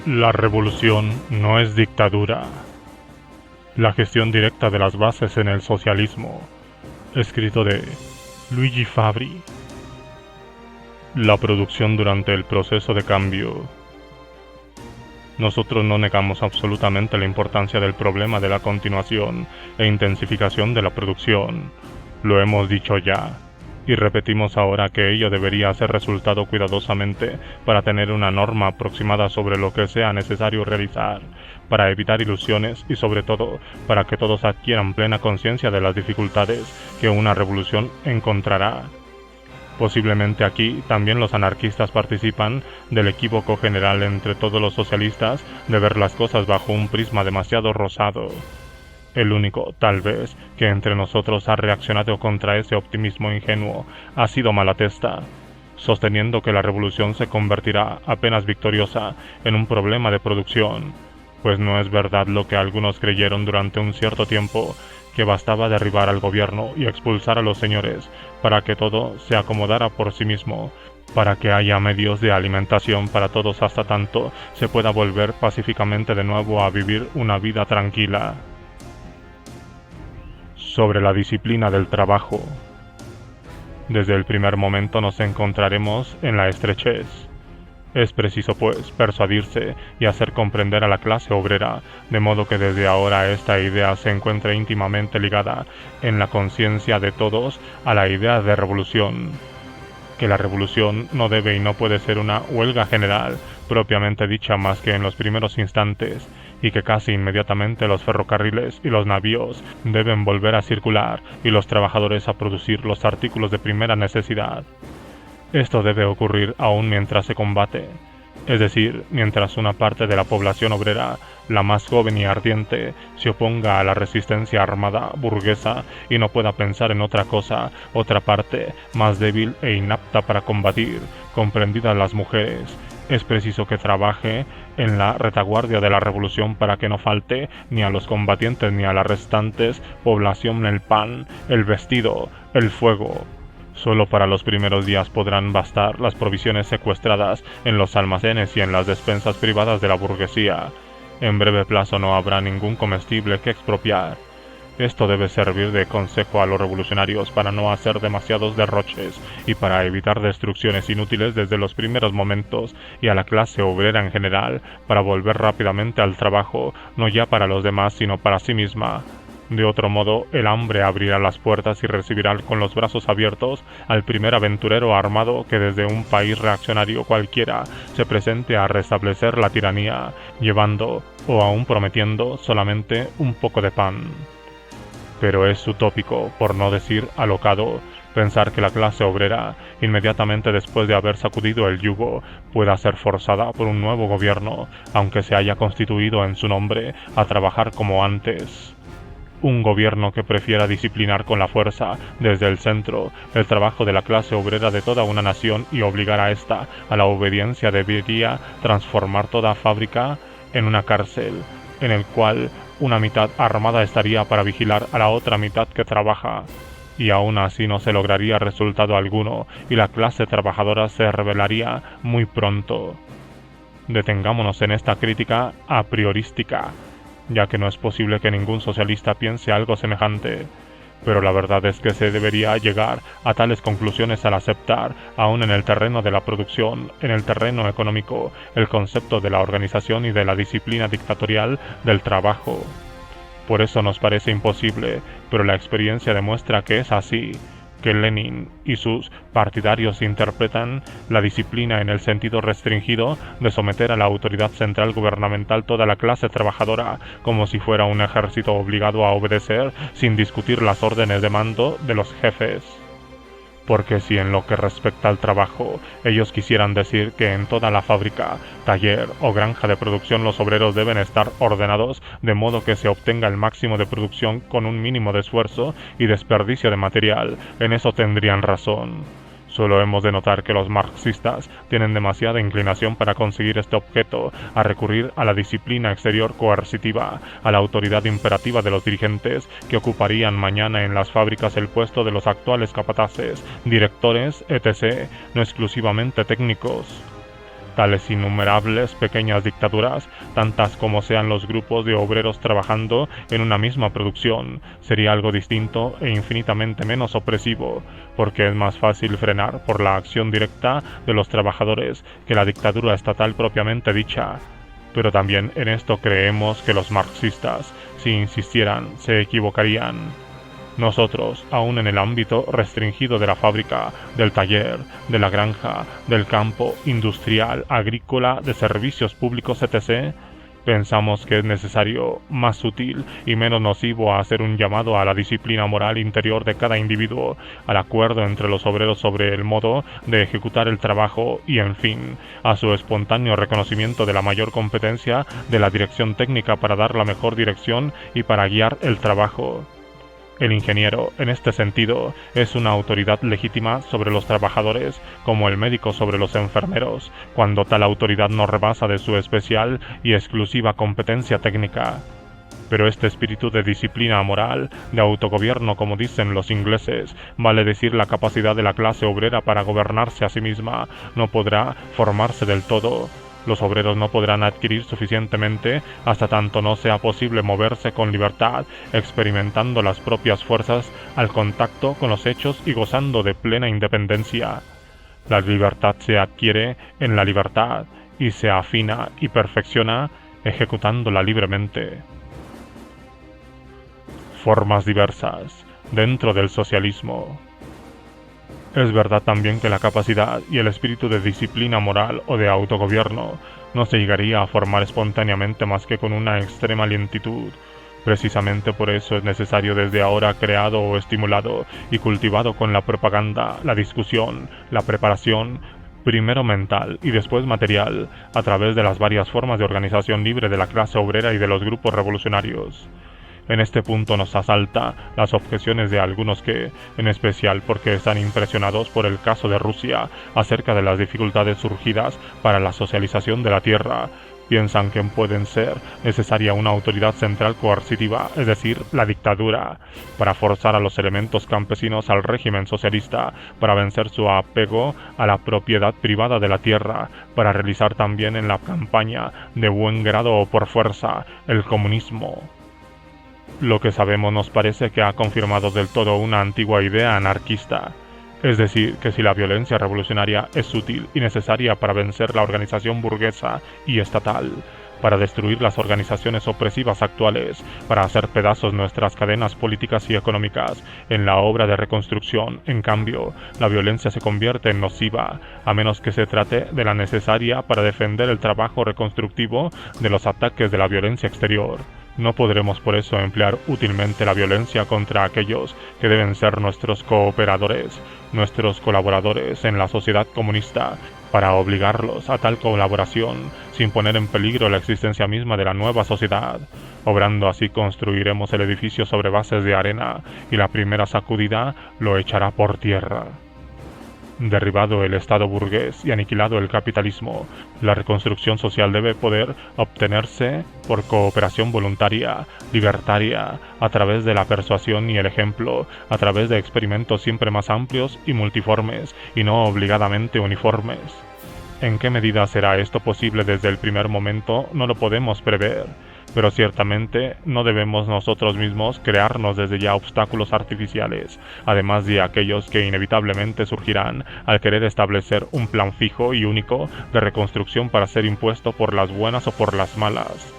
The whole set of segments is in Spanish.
La revolución no es dictadura. La gestión directa de las bases en el socialismo. Escrito de Luigi Fabri. La producción durante el proceso de cambio. Nosotros no negamos absolutamente la importancia del problema de la continuación e intensificación de la producción. Lo hemos dicho ya. Y repetimos ahora que ello debería ser resultado cuidadosamente para tener una norma aproximada sobre lo que sea necesario realizar, para evitar ilusiones y sobre todo para que todos adquieran plena conciencia de las dificultades que una revolución encontrará. Posiblemente aquí también los anarquistas participan del equívoco general entre todos los socialistas de ver las cosas bajo un prisma demasiado rosado. El único, tal vez, que entre nosotros ha reaccionado contra ese optimismo ingenuo ha sido Malatesta, sosteniendo que la revolución se convertirá, apenas victoriosa, en un problema de producción, pues no es verdad lo que algunos creyeron durante un cierto tiempo, que bastaba derribar al gobierno y expulsar a los señores para que todo se acomodara por sí mismo, para que haya medios de alimentación para todos hasta tanto se pueda volver pacíficamente de nuevo a vivir una vida tranquila. Sobre la disciplina del trabajo. Desde el primer momento nos encontraremos en la estrechez. Es preciso, pues, persuadirse y hacer comprender a la clase obrera, de modo que desde ahora esta idea se encuentre íntimamente ligada en la conciencia de todos a la idea de revolución. Que la revolución no debe y no puede ser una huelga general, propiamente dicha más que en los primeros instantes, y que casi inmediatamente los ferrocarriles y los navíos deben volver a circular y los trabajadores a producir los artículos de primera necesidad. Esto debe ocurrir aún mientras se combate, es decir, mientras una parte de la población obrera, la más joven y ardiente, se oponga a la resistencia armada burguesa y no pueda pensar en otra cosa, otra parte más débil e inapta para combatir, comprendidas las mujeres. Es preciso que trabaje en la retaguardia de la revolución para que no falte ni a los combatientes ni a las restantes población el pan, el vestido, el fuego. Solo para los primeros días podrán bastar las provisiones secuestradas en los almacenes y en las despensas privadas de la burguesía. En breve plazo no habrá ningún comestible que expropiar. Esto debe servir de consejo a los revolucionarios para no hacer demasiados derroches y para evitar destrucciones inútiles desde los primeros momentos, y a la clase obrera en general para volver rápidamente al trabajo, no ya para los demás sino para sí misma. De otro modo, el hambre abrirá las puertas y recibirá con los brazos abiertos al primer aventurero armado que desde un país reaccionario cualquiera se presente a restablecer la tiranía, llevando, o aún prometiendo, solamente un poco de pan. Pero es utópico, por no decir alocado, pensar que la clase obrera, inmediatamente después de haber sacudido el yugo, pueda ser forzada por un nuevo gobierno, aunque se haya constituido en su nombre, a trabajar como antes. Un gobierno que prefiera disciplinar con la fuerza, desde el centro, el trabajo de la clase obrera de toda una nación y obligar a ésta a la obediencia debería transformar toda fábrica en una cárcel, en el cual una mitad armada estaría para vigilar a la otra mitad que trabaja, y aún así no se lograría resultado alguno y la clase trabajadora se rebelaría muy pronto. Detengámonos en esta crítica a priorística, ya que no es posible que ningún socialista piense algo semejante, pero la verdad es que se debería llegar a tales conclusiones al aceptar, aún en el terreno de la producción, en el terreno económico, el concepto de la organización y de la disciplina dictatorial del trabajo. Por eso nos parece imposible, pero la experiencia demuestra que es así, que Lenin y sus partidarios interpretan la disciplina en el sentido restringido de someter a la autoridad central gubernamental toda la clase trabajadora, como si fuera un ejército obligado a obedecer sin discutir las órdenes de mando de los jefes. Porque si en lo que respecta al trabajo, ellos quisieran decir que en toda la fábrica, taller o granja de producción los obreros deben estar ordenados de modo que se obtenga el máximo de producción con un mínimo de esfuerzo y desperdicio de material, en eso tendrían razón. Solo hemos de notar que los marxistas tienen demasiada inclinación para conseguir este objeto a recurrir a la disciplina exterior coercitiva, a la autoridad imperativa de los dirigentes que ocuparían mañana en las fábricas el puesto de los actuales capataces, directores, etc., no exclusivamente técnicos. tales innumerables pequeñas dictaduras, tantas como sean los grupos de obreros trabajando en una misma producción, sería algo distinto e infinitamente menos opresivo, porque es más fácil frenar por la acción directa de los trabajadores que la dictadura estatal propiamente dicha. Pero también en esto creemos que los marxistas, si insistieran, se equivocarían. Nosotros, aún en el ámbito restringido de la fábrica, del taller, de la granja, del campo, industrial, agrícola, de servicios públicos, etc., pensamos que es necesario, más sutil y menos nocivo hacer un llamado a la disciplina moral interior de cada individuo, al acuerdo entre los obreros sobre el modo de ejecutar el trabajo y, en fin, a su espontáneo reconocimiento de la mayor competencia de la dirección técnica para dar la mejor dirección y para guiar el trabajo. El ingeniero, en este sentido, es una autoridad legítima sobre los trabajadores, como el médico sobre los enfermeros, cuando tal autoridad no rebasa de su especial y exclusiva competencia técnica. Pero este espíritu de disciplina moral, de autogobierno como dicen los ingleses, vale decir la capacidad de la clase obrera para gobernarse a sí misma, no podrá formarse del todo. Los obreros no podrán adquirir suficientemente hasta tanto no sea posible moverse con libertad, experimentando las propias fuerzas al contacto con los hechos y gozando de plena independencia. La libertad se adquiere en la libertad y se afina y perfecciona ejecutándola libremente. Formas diversas dentro del socialismo. Es verdad también que la capacidad y el espíritu de disciplina moral o de autogobierno no se llegaría a formar espontáneamente más que con una extrema lentitud. Precisamente por eso es necesario desde ahora creado o estimulado y cultivado con la propaganda, la discusión, la preparación, primero mental y después material, a través de las varias formas de organización libre de la clase obrera y de los grupos revolucionarios. En este punto nos asalta las objeciones de algunos que, en especial porque están impresionados por el caso de Rusia acerca de las dificultades surgidas para la socialización de la tierra, piensan que pueden ser necesaria una autoridad central coercitiva, es decir, la dictadura, para forzar a los elementos campesinos al régimen socialista, para vencer su apego a la propiedad privada de la tierra, para realizar también en la campaña, de buen grado o por fuerza, el comunismo. Lo que sabemos nos parece que ha confirmado del todo una antigua idea anarquista, es decir, que si la violencia revolucionaria es útil y necesaria para vencer la organización burguesa y estatal, para destruir las organizaciones opresivas actuales, para hacer pedazos nuestras cadenas políticas y económicas, en la obra de reconstrucción, en cambio, la violencia se convierte en nociva, a menos que se trate de la necesaria para defender el trabajo reconstructivo de los ataques de la violencia exterior. No podremos por eso emplear útilmente la violencia contra aquellos que deben ser nuestros cooperadores, nuestros colaboradores en la sociedad comunista, para obligarlos a tal colaboración sin poner en peligro la existencia misma de la nueva sociedad. Obrando así construiremos el edificio sobre bases de arena y la primera sacudida lo echará por tierra. Derribado el Estado burgués y aniquilado el capitalismo, la reconstrucción social debe poder obtenerse por cooperación voluntaria, libertaria, a través de la persuasión y el ejemplo, a través de experimentos siempre más amplios y multiformes, y no obligadamente uniformes. ¿En qué medida será esto posible desde el primer momento? No lo podemos prever. Pero ciertamente no debemos nosotros mismos crearnos desde ya obstáculos artificiales, además de aquellos que inevitablemente surgirán al querer establecer un plan fijo y único de reconstrucción para ser impuesto por las buenas o por las malas.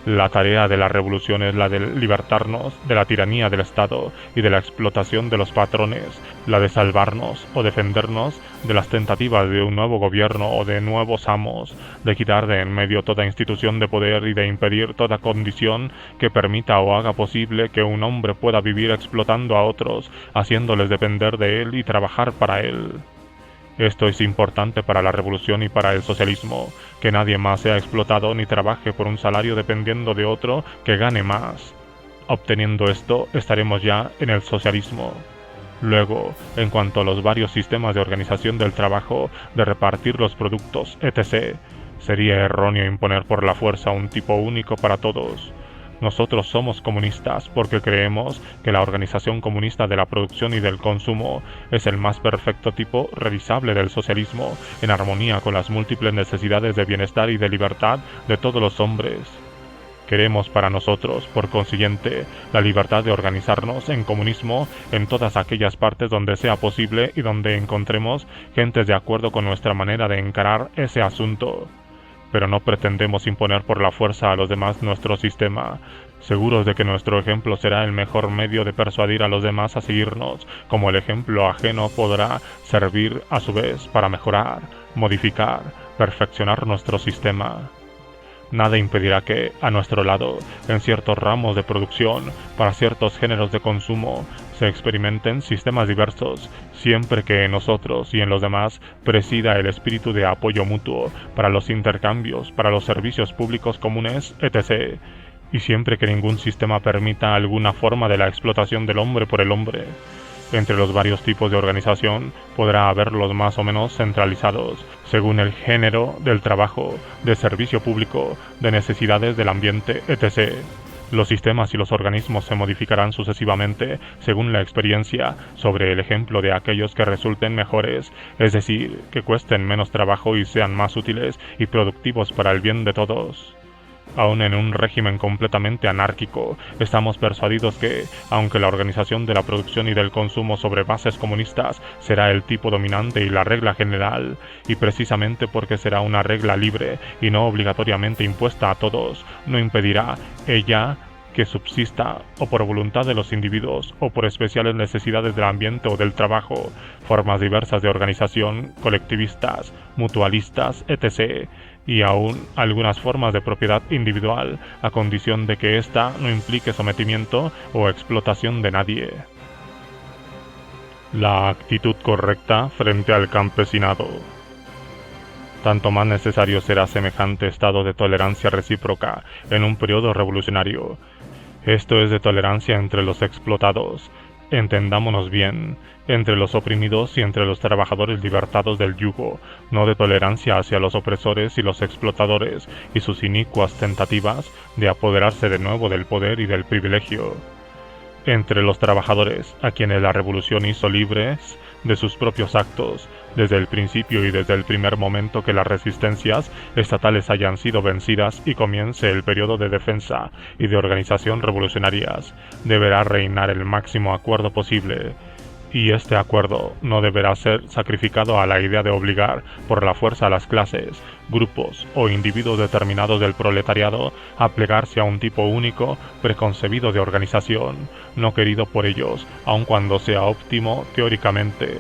La tarea de la revolución es la de libertarnos de la tiranía del Estado y de la explotación de los patrones, la de salvarnos o defendernos de las tentativas de un nuevo gobierno o de nuevos amos, de quitar de en medio toda institución de poder y de impedir toda condición que permita o haga posible que un hombre pueda vivir explotando a otros, haciéndoles depender de él y trabajar para él. Esto es importante para la revolución y para el socialismo, que nadie más sea explotado ni trabaje por un salario dependiendo de otro que gane más. Obteniendo esto, estaremos ya en el socialismo. Luego, en cuanto a los varios sistemas de organización del trabajo, de repartir los productos, etc., sería erróneo imponer por la fuerza un tipo único para todos. Nosotros somos comunistas porque creemos que la organización comunista de la producción y del consumo es el más perfecto tipo realizable del socialismo, en armonía con las múltiples necesidades de bienestar y de libertad de todos los hombres. Queremos para nosotros, por consiguiente, la libertad de organizarnos en comunismo en todas aquellas partes donde sea posible y donde encontremos gentes de acuerdo con nuestra manera de encarar ese asunto. Pero no pretendemos imponer por la fuerza a los demás nuestro sistema, seguros de que nuestro ejemplo será el mejor medio de persuadir a los demás a seguirnos, como el ejemplo ajeno podrá servir a su vez para mejorar, modificar, perfeccionar nuestro sistema. Nada impedirá que, a nuestro lado, en ciertos ramos de producción, para ciertos géneros de consumo, se experimenten sistemas diversos, siempre que en nosotros y en los demás presida el espíritu de apoyo mutuo para los intercambios, para los servicios públicos comunes, etc., y siempre que ningún sistema permita alguna forma de la explotación del hombre por el hombre. Entre los varios tipos de organización podrá haberlos más o menos centralizados, según el género del trabajo, de servicio público, de necesidades del ambiente, etc. Los sistemas y los organismos se modificarán sucesivamente según la experiencia, sobre el ejemplo de aquellos que resulten mejores, es decir, que cuesten menos trabajo y sean más útiles y productivos para el bien de todos. Aún en un régimen completamente anárquico, estamos persuadidos que, aunque la organización de la producción y del consumo sobre bases comunistas será el tipo dominante y la regla general, y precisamente porque será una regla libre y no obligatoriamente impuesta a todos, no impedirá ella que subsista, o por voluntad de los individuos, o por especiales necesidades del ambiente o del trabajo, formas diversas de organización, colectivistas, mutualistas, etc., y aún algunas formas de propiedad individual, a condición de que ésta no implique sometimiento o explotación de nadie. La actitud correcta frente al campesinado. Tanto más necesario será semejante estado de tolerancia recíproca en un periodo revolucionario. Esto es de tolerancia entre los explotados, entendámonos bien, entre los oprimidos y entre los trabajadores libertados del yugo, no de tolerancia hacia los opresores y los explotadores y sus inicuas tentativas de apoderarse de nuevo del poder y del privilegio. Entre los trabajadores, a quienes la revolución hizo libres de sus propios actos, desde el principio y desde el primer momento que las resistencias estatales hayan sido vencidas y comience el periodo de defensa y de organización revolucionarias, deberá reinar el máximo acuerdo posible, y este acuerdo no deberá ser sacrificado a la idea de obligar por la fuerza a las clases, grupos o individuos determinados del proletariado a plegarse a un tipo único preconcebido de organización, no querido por ellos, aun cuando sea óptimo teóricamente.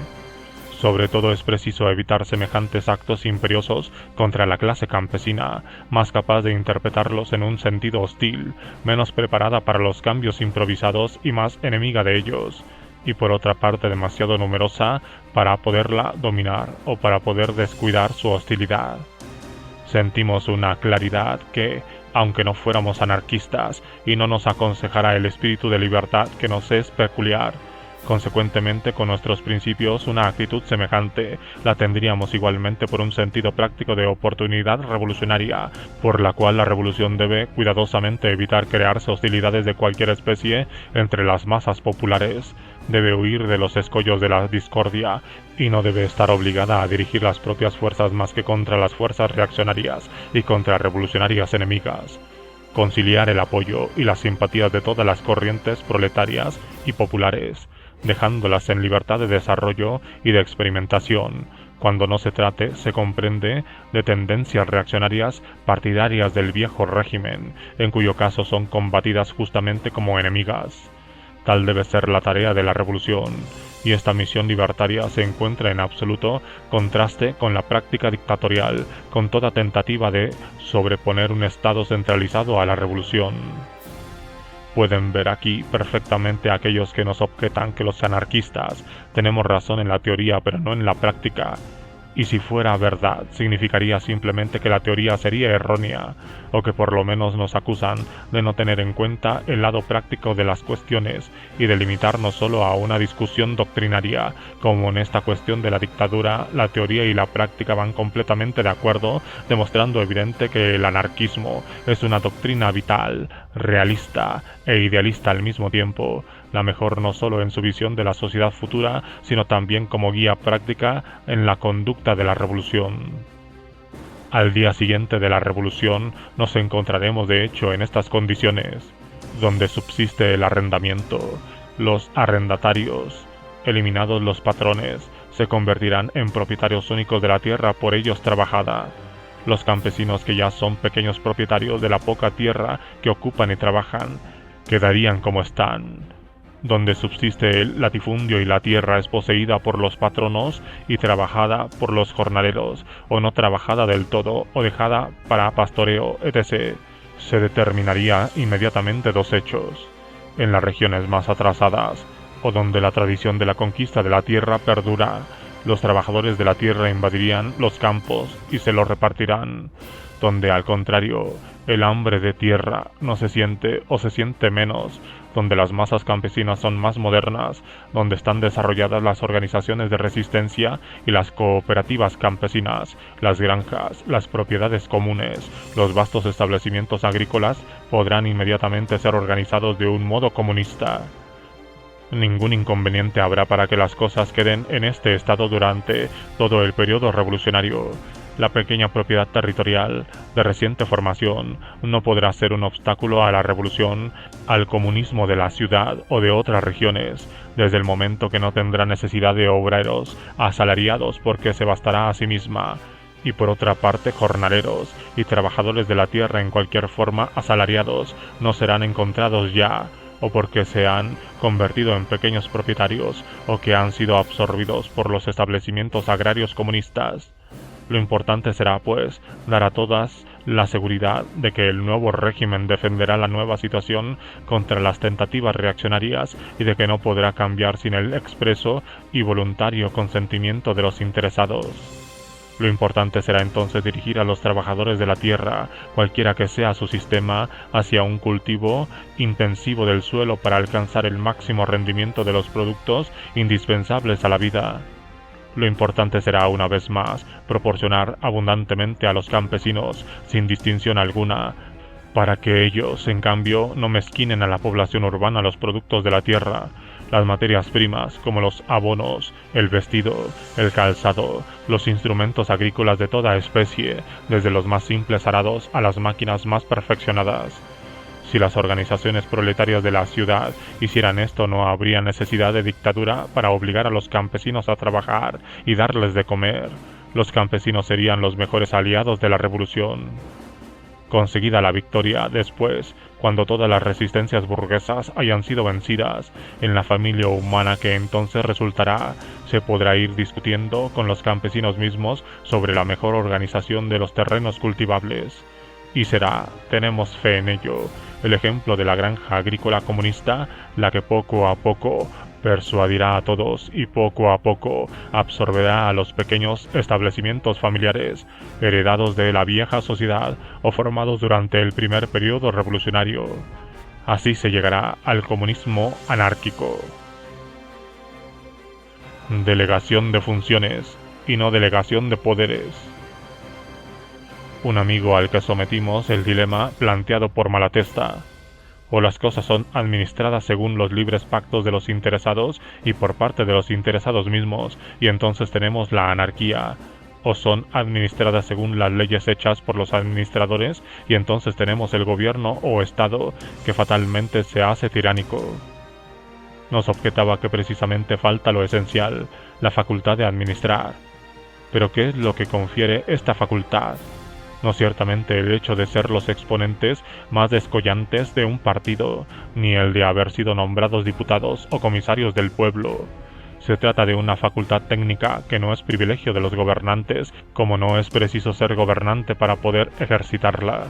Sobre todo es preciso evitar semejantes actos imperiosos contra la clase campesina, más capaz de interpretarlos en un sentido hostil, menos preparada para los cambios improvisados y más enemiga de ellos, y por otra parte demasiado numerosa para poderla dominar o para poder descuidar su hostilidad. Sentimos una claridad que, aunque no fuéramos anarquistas y no nos aconsejara el espíritu de libertad que nos es peculiar, consecuentemente, con nuestros principios, una actitud semejante la tendríamos igualmente por un sentido práctico de oportunidad revolucionaria, por la cual la revolución debe cuidadosamente evitar crearse hostilidades de cualquier especie entre las masas populares, debe huir de los escollos de la discordia y no debe estar obligada a dirigir las propias fuerzas más que contra las fuerzas reaccionarias y contra revolucionarias enemigas. Conciliar el apoyo y las simpatías de todas las corrientes proletarias y populares, dejándolas en libertad de desarrollo y de experimentación, cuando no se trate, se comprende, de tendencias reaccionarias partidarias del viejo régimen, en cuyo caso son combatidas justamente como enemigas. Tal debe ser la tarea de la revolución, y esta misión libertaria se encuentra en absoluto contraste con la práctica dictatorial, con toda tentativa de sobreponer un Estado centralizado a la revolución. Pueden ver aquí perfectamente aquellos que nos objetan que los anarquistas tenemos razón en la teoría pero no en la práctica, Y si fuera verdad, significaría simplemente que la teoría sería errónea, o que por lo menos nos acusan de no tener en cuenta el lado práctico de las cuestiones y de limitarnos solo a una discusión doctrinaria, como en esta cuestión de la dictadura, la teoría y la práctica van completamente de acuerdo, demostrando evidente que el anarquismo es una doctrina vital, realista e idealista al mismo tiempo, la mejor no solo en su visión de la sociedad futura, sino también como guía práctica en la conducta de la revolución. Al día siguiente de la revolución nos encontraremos de hecho en estas condiciones, donde subsiste el arrendamiento, los arrendatarios, eliminados los patrones, se convertirán en propietarios únicos de la tierra por ellos trabajada. Los campesinos que ya son pequeños propietarios de la poca tierra que ocupan y trabajan, quedarían como están. Donde subsiste el latifundio y la tierra es poseída por los patronos y trabajada por los jornaleros, o no trabajada del todo, o dejada para pastoreo, etc., se determinaría inmediatamente dos hechos. En las regiones más atrasadas, o donde la tradición de la conquista de la tierra perdura, los trabajadores de la tierra invadirían los campos y se los repartirán, donde al contrario, el hambre de tierra no se siente o se siente menos, donde las masas campesinas son más modernas, donde están desarrolladas las organizaciones de resistencia y las cooperativas campesinas, las granjas, las propiedades comunes, los vastos establecimientos agrícolas podrán inmediatamente ser organizados de un modo comunista. Ningún inconveniente habrá para que las cosas queden en este estado durante todo el periodo revolucionario. La pequeña propiedad territorial de reciente formación no podrá ser un obstáculo a la revolución, al comunismo de la ciudad o de otras regiones, desde el momento que no tendrá necesidad de obreros asalariados porque se bastará a sí misma. Y por otra parte, jornaleros y trabajadores de la tierra en cualquier forma asalariados no serán encontrados ya, o porque se han convertido en pequeños propietarios o que han sido absorbidos por los establecimientos agrarios comunistas. Lo importante será, pues, dar a todas la seguridad de que el nuevo régimen defenderá la nueva situación contra las tentativas reaccionarias y de que no podrá cambiar sin el expreso y voluntario consentimiento de los interesados. Lo importante será entonces dirigir a los trabajadores de la tierra, cualquiera que sea su sistema, hacia un cultivo intensivo del suelo para alcanzar el máximo rendimiento de los productos indispensables a la vida. Lo importante será, una vez más, proporcionar abundantemente a los campesinos, sin distinción alguna, para que ellos, en cambio, no mezquinen a la población urbana los productos de la tierra, las materias primas como los abonos, el vestido, el calzado, los instrumentos agrícolas de toda especie, desde los más simples arados a las máquinas más perfeccionadas. Si las organizaciones proletarias de la ciudad hicieran esto, no habría necesidad de dictadura para obligar a los campesinos a trabajar y darles de comer. Los campesinos serían los mejores aliados de la revolución. Conseguida la victoria, después, cuando todas las resistencias burguesas hayan sido vencidas, en la familia humana que entonces resultará, se podrá ir discutiendo con los campesinos mismos sobre la mejor organización de los terrenos cultivables. Y será, tenemos fe en ello, el ejemplo de la granja agrícola comunista la que poco a poco persuadirá a todos y poco a poco absorberá a los pequeños establecimientos familiares heredados de la vieja sociedad o formados durante el primer periodo revolucionario. Así se llegará al comunismo anárquico. Delegación de funciones y no delegación de poderes. Un amigo al que sometimos el dilema planteado por Malatesta: o las cosas son administradas según los libres pactos de los interesados y por parte de los interesados mismos, y entonces tenemos la anarquía, o son administradas según las leyes hechas por los administradores, y entonces tenemos el gobierno o Estado que fatalmente se hace tiránico. Nos objetaba que precisamente falta lo esencial, la facultad de administrar. ¿Pero qué es lo que confiere esta facultad? No ciertamente el hecho de ser los exponentes más descollantes de un partido, ni el de haber sido nombrados diputados o comisarios del pueblo. Se trata de una facultad técnica que no es privilegio de los gobernantes, como no es preciso ser gobernante para poder ejercitarla.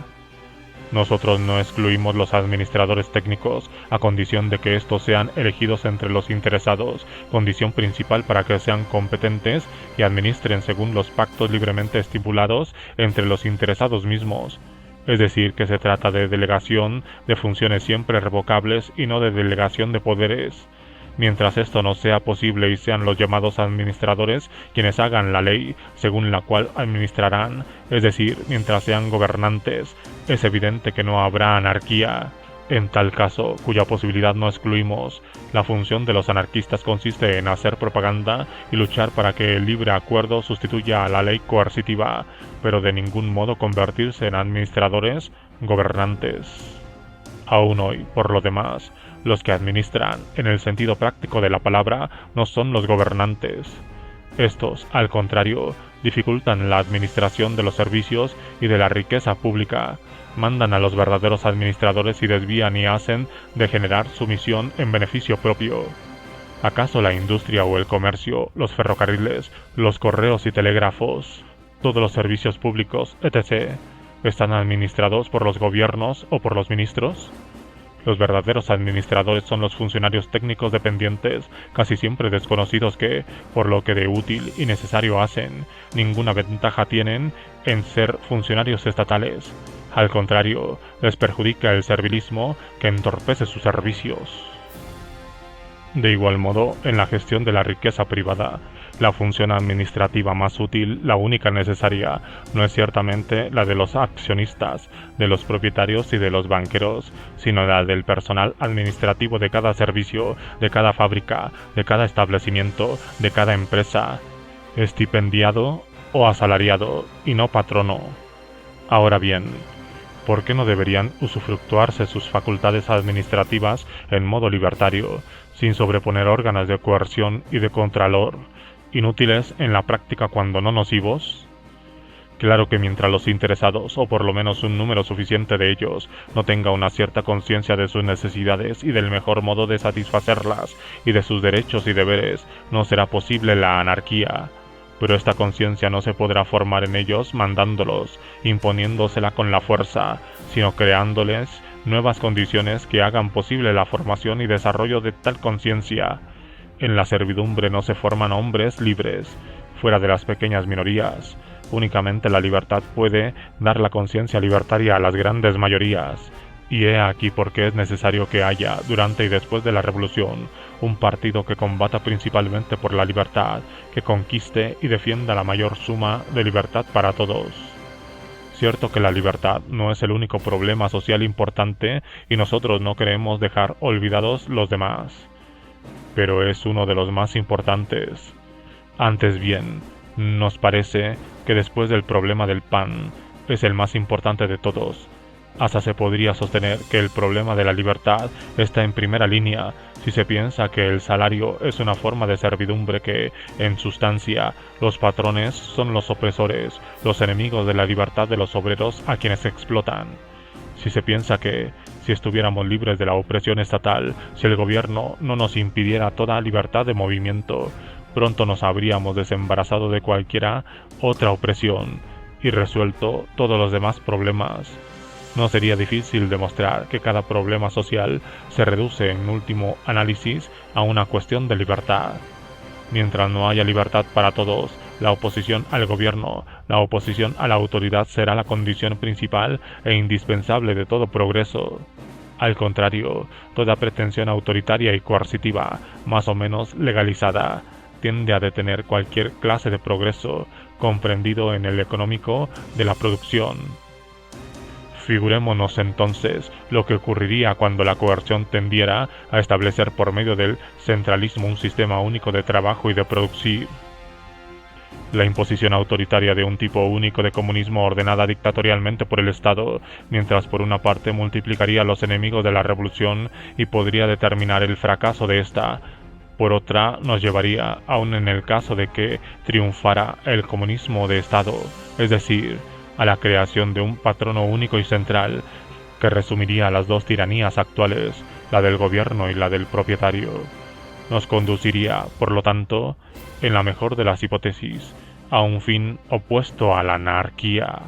Nosotros no excluimos los administradores técnicos a condición de que estos sean elegidos entre los interesados, condición principal para que sean competentes y administren según los pactos libremente estipulados entre los interesados mismos. Es decir, que se trata de delegación de funciones siempre revocables y no de delegación de poderes. Mientras esto no sea posible y sean los llamados administradores quienes hagan la ley según la cual administrarán, es decir, mientras sean gobernantes, es evidente que no habrá anarquía. En tal caso, cuya posibilidad no excluimos, la función de los anarquistas consiste en hacer propaganda y luchar para que el libre acuerdo sustituya a la ley coercitiva, pero de ningún modo convertirse en administradores gobernantes. Aún hoy, por lo demás, los que administran, en el sentido práctico de la palabra, no son los gobernantes. Estos, al contrario, dificultan la administración de los servicios y de la riqueza pública, mandan a los verdaderos administradores y desvían y hacen degenerar su misión en beneficio propio. ¿Acaso la industria o el comercio, los ferrocarriles, los correos y telégrafos, todos los servicios públicos, etc., están administrados por los gobiernos o por los ministros? Los verdaderos administradores son los funcionarios técnicos dependientes, casi siempre desconocidos que, por lo que de útil y necesario hacen, ninguna ventaja tienen en ser funcionarios estatales. Al contrario, les perjudica el servilismo que entorpece sus servicios. De igual modo, en la gestión de la riqueza privada, la función administrativa más útil, la única necesaria, no es ciertamente la de los accionistas, de los propietarios y de los banqueros, sino la del personal administrativo de cada servicio, de cada fábrica, de cada establecimiento, de cada empresa, estipendiado o asalariado, y no patrono. Ahora bien, ¿por qué no deberían usufructuarse sus facultades administrativas en modo libertario, sin sobreponer órganos de coerción y de contralor, inútiles en la práctica cuando no nocivos? Claro que mientras los interesados, o por lo menos un número suficiente de ellos, no tenga una cierta conciencia de sus necesidades y del mejor modo de satisfacerlas, y de sus derechos y deberes, no será posible la anarquía. Pero esta conciencia no se podrá formar en ellos mandándolos, imponiéndosela con la fuerza, sino creándoles nuevas condiciones que hagan posible la formación y desarrollo de tal conciencia. En la servidumbre no se forman hombres libres, fuera de las pequeñas minorías. Únicamente la libertad puede dar la conciencia libertaria a las grandes mayorías. Y he aquí por qué es necesario que haya, durante y después de la revolución, un partido que combata principalmente por la libertad, que conquiste y defienda la mayor suma de libertad para todos. Cierto que la libertad no es el único problema social importante y nosotros no queremos dejar olvidados los demás, pero es uno de los más importantes. Antes bien, nos parece que después del problema del pan es el más importante de todos. Hasta se podría sostener que el problema de la libertad está en primera línea si se piensa que el salario es una forma de servidumbre que, en sustancia, los patrones son los opresores, los enemigos de la libertad de los obreros a quienes explotan. Si se piensa que, si estuviéramos libres de la opresión estatal, si el gobierno no nos impidiera toda libertad de movimiento, pronto nos habríamos desembarazado de cualquiera otra opresión y resuelto todos los demás problemas. No sería difícil demostrar que cada problema social se reduce en último análisis a una cuestión de libertad. Mientras no haya libertad para todos, la oposición al gobierno, la oposición a la autoridad será la condición principal e indispensable de todo progreso. Al contrario, toda pretensión autoritaria y coercitiva, más o menos legalizada, tiende a detener cualquier clase de progreso, comprendido en el económico de la producción. Figurémonos entonces lo que ocurriría cuando la coerción tendiera a establecer por medio del centralismo un sistema único de trabajo y de producir. La imposición autoritaria de un tipo único de comunismo ordenada dictatorialmente por el Estado, mientras por una parte multiplicaría los enemigos de la revolución y podría determinar el fracaso de esta, por otra nos llevaría, aun en el caso de que triunfara el comunismo de Estado, es decir, a la creación de un patrono único y central, que resumiría las dos tiranías actuales, la del gobierno y la del propietario. Nos conduciría, por lo tanto, en la mejor de las hipótesis, a un fin opuesto a la anarquía.